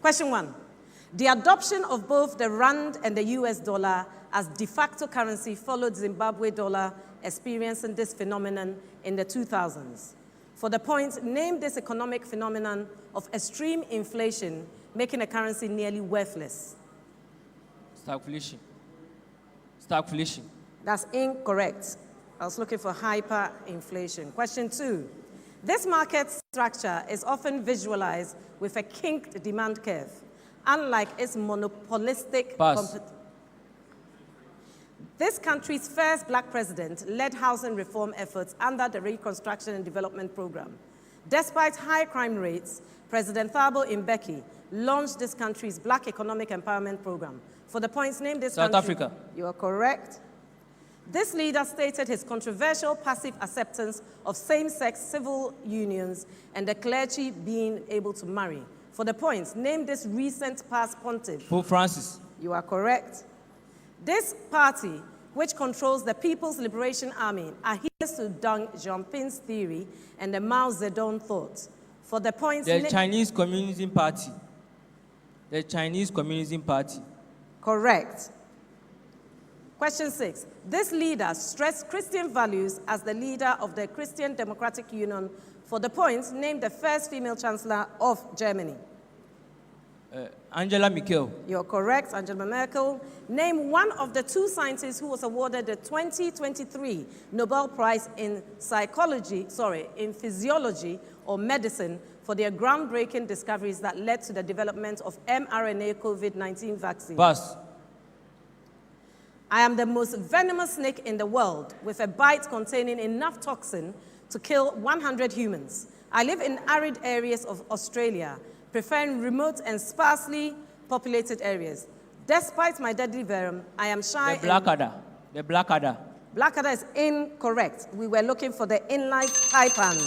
Question 1. The adoption of both the rand and the US dollar as de facto currency followed Zimbabwe dollar experiencing this phenomenon in the 2000s. For the point, name this economic phenomenon of extreme inflation, making a currency nearly worthless. Stagflation. Stagflation. That's incorrect. I was looking for hyperinflation. Question 2. This market structure is often visualized with a kinked demand curve, unlike its monopolistic. This country's first black president led housing reform efforts under the Reconstruction and Development Program. Despite high crime rates, President Thabo Mbeki launched this country's Black Economic Empowerment Program. For the points, name this country. South Africa. You are correct. This leader stated his controversial passive acceptance of same-sex civil unions and the clergy being able to marry. For the points, name this recent past pontiff. Pope Francis. You are correct. This party, which controls the People's Liberation Army, adheres to Deng Xiaoping's theory and the Mao Zedong thought. For the points, the Chinese Communism Party. The Chinese Communism Party. Correct. Question 6. This leader stressed Christian values as the leader of the Christian Democratic Union. For the points, name the first female chancellor of Germany. Angela Merkel. You're correct, Angela Merkel. Name one of the 2 scientists who was awarded the 2023 Nobel Prize in physiology or medicine for their groundbreaking discoveries that led to the development of mRNA COVID-19 vaccine. Pass. I am the most venomous snake in the world, with a bite containing enough toxin to kill 100 humans. I live in arid areas of Australia, preferring remote and sparsely populated areas. Despite my deadly venom, I am shy. The blackadder. The blackadder. Blackadder is incorrect. We were looking for the inline taipan.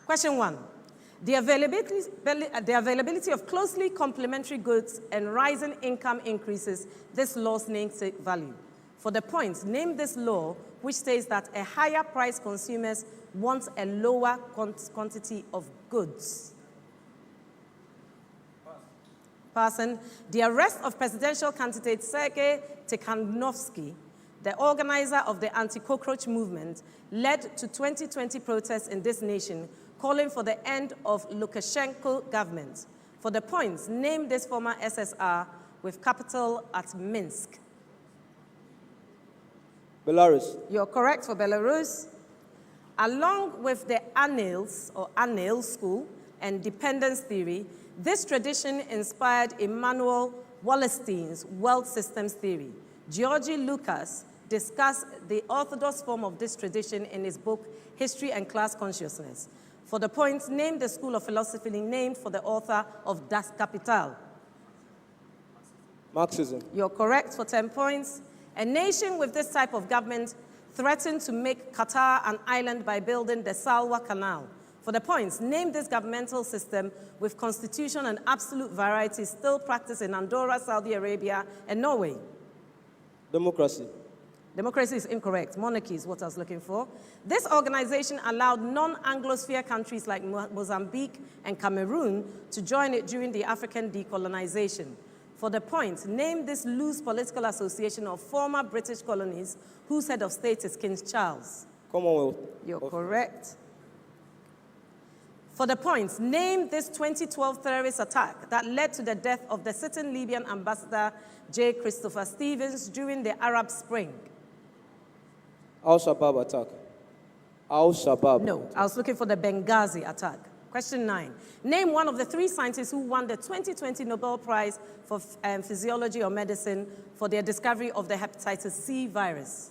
Question 1. The availability of closely complementary goods and rising income increases this law's namesake value. For the points, name this law which states that a higher price consumers want a lower quantity of goods. Person, the arrest of presidential candidate Sergei Tikhanovsky, the organizer of the anti-cockroach movement, led to 2020 protests in this nation calling for the end of Lukashenko government. For the points, name this former SSR with capital at Minsk. Belarus. You're correct for Belarus. Along with the Annales or Annales School and dependence theory, this tradition inspired Immanuel Wallerstein's world systems theory. Georgi Lucas discussed the orthodox form of this tradition in his book, History and Class Consciousness. For the points, name the school of philosophy named for the author of Das Kapital. Marxism. You're correct for 10 points. A nation with this type of government threatened to make Qatar an island by building the Salwa Canal. For the points, name this governmental system with constitution and absolute variety still practiced in Andorra, Saudi Arabia, and Norway. Democracy. Democracy is incorrect. Monarchy is what I was looking for. This organization allowed non-Anglosphere countries like Mozambique and Cameroon to join it during the African decolonization. For the point, name this loose political association of former British colonies whose head of state is King Charles. Commonwealth. You're correct. For the points, name this 2012 terrorist attack that led to the death of the sitting Libyan ambassador J. Christopher Stevens during the Arab Spring. Al-Shabaab attack. Al-Shabaab. No, I was looking for the Benghazi attack. Question 9. Name one of the 3 scientists who won the 2020 Nobel Prize for Physiology or Medicine for their discovery of the hepatitis C virus.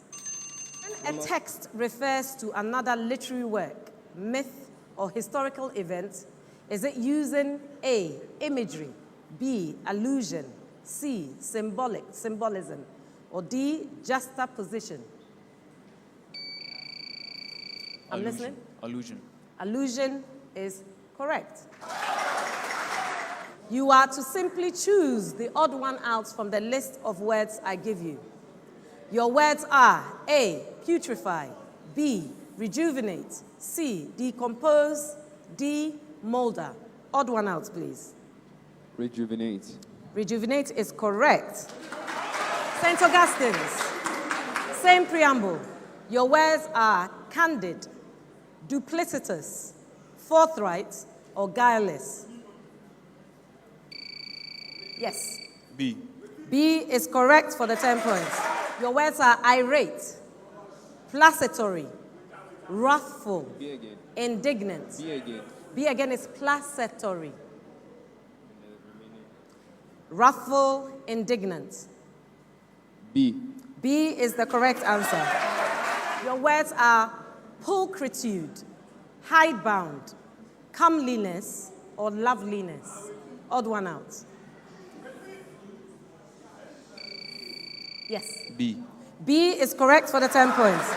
When a text refers to another literary work, myth, or historical event, is it using A, imagery, B, allusion, C, symbolism, or D, juxtaposition? I'm listening. Allusion. Allusion is correct. You are to simply choose the odd one out from the list of words I give you. Your words are A, putrefy, B, rejuvenate, C, decompose, D, molder. Odd one out, please. Rejuvenate. Rejuvenate is correct. St. Augustine's, same preamble. Your words are candid, duplicitous, forthright, or guileless. Yes. B. B is correct for the 10 points. Your words are irate, placitory, wrathful, B again. indignant. B again. B again is placitory. Wrathful, indignant. B. B is the correct answer. Your words are pulchritude, hidebound, comeliness, or loveliness. Odd one out. Yes. B. B is correct for the 10 points.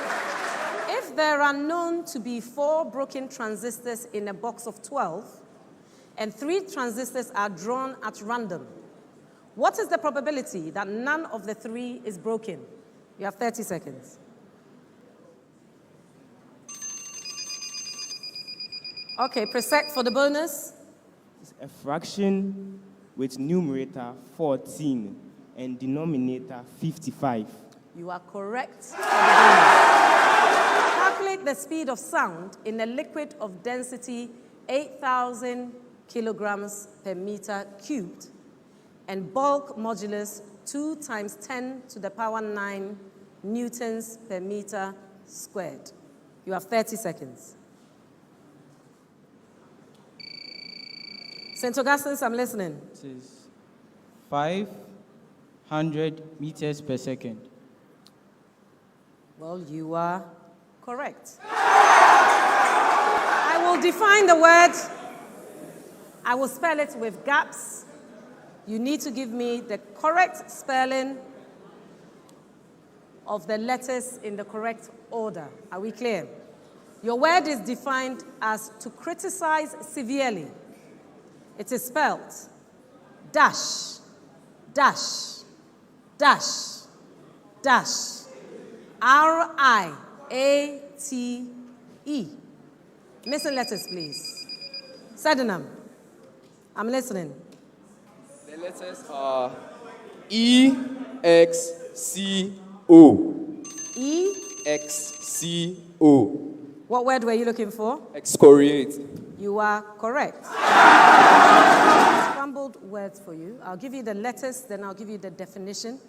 If there are known to be 4 broken transistors in a box of 12, and 3 transistors are drawn at random, what is the probability that none of the 3 is broken? You have 30 seconds. Okay, Presec for the bonus. A fraction with numerator 14 and denominator 55. You are correct for the bonus. Calculate the speed of sound in a liquid of density 8,000 kilograms per meter cubed and bulk modulus 2 times 10 to the power 9 newtons per meter squared. You have 30 seconds. St. Augustine's, I'm listening. It is 500 meters per second. Well, you are correct. I will define the word. I will spell it with gaps. You need to give me the correct spelling of the letters in the correct order. Are we clear? Your word is defined as to criticize severely. It is spelled dash, dash, dash, dash, R-I-A-T-E. Missing letters, please. Sydenham, I'm listening. The letters are E-X-C-O. E. X-C-O. What word were you looking for? Excoriate. You are correct. Scrambled words for you. I'll give you the letters, then I'll give you the definition.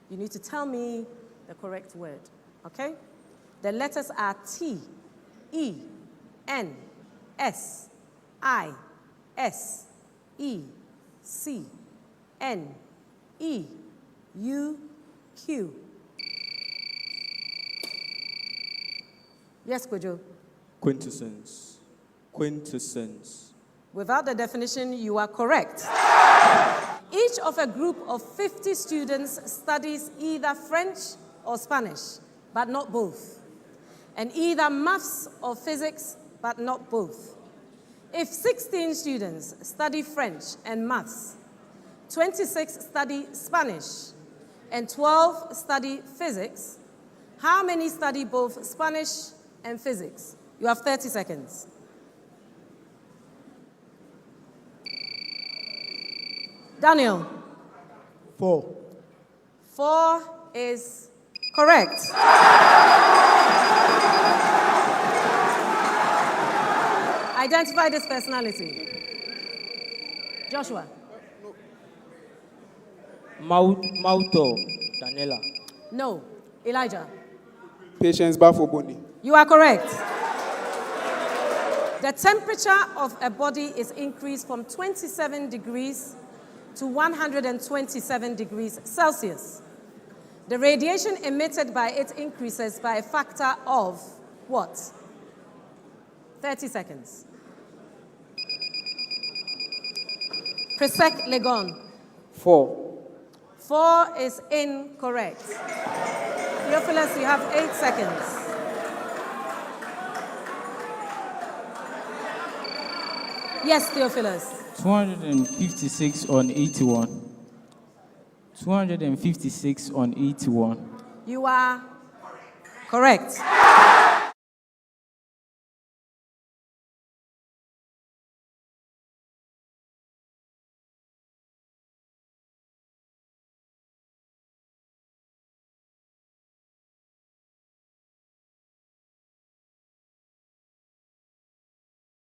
You need to tell me the correct word, okay? The letters are T, E, N, S, I, S, E, C, N, E, U, Q. Yes, Kojo. Quintessence. Quintessence. Without the definition, you are correct. Each of a group of 50 students studies either French or Spanish, but not both, and either maths or physics, but not both. If 16 students study French and maths, 26 study Spanish, and 12 study physics, how many study both Spanish and physics? You have 30 seconds. Daniel. 4. 4 is correct. Identify this personality. Joshua. Mauto, Daniela. No. Elijah. Patience Bafoboni. You are correct. The temperature of a body is increased from 27 degrees to 127 degrees Celsius. The radiation emitted by it increases by a factor of what? 30 seconds. Presec Legon. 4. 4 is incorrect. Theophilus, you have 8 seconds. Yes, Theophilus. 256 on 81. 256 on 81. You are correct.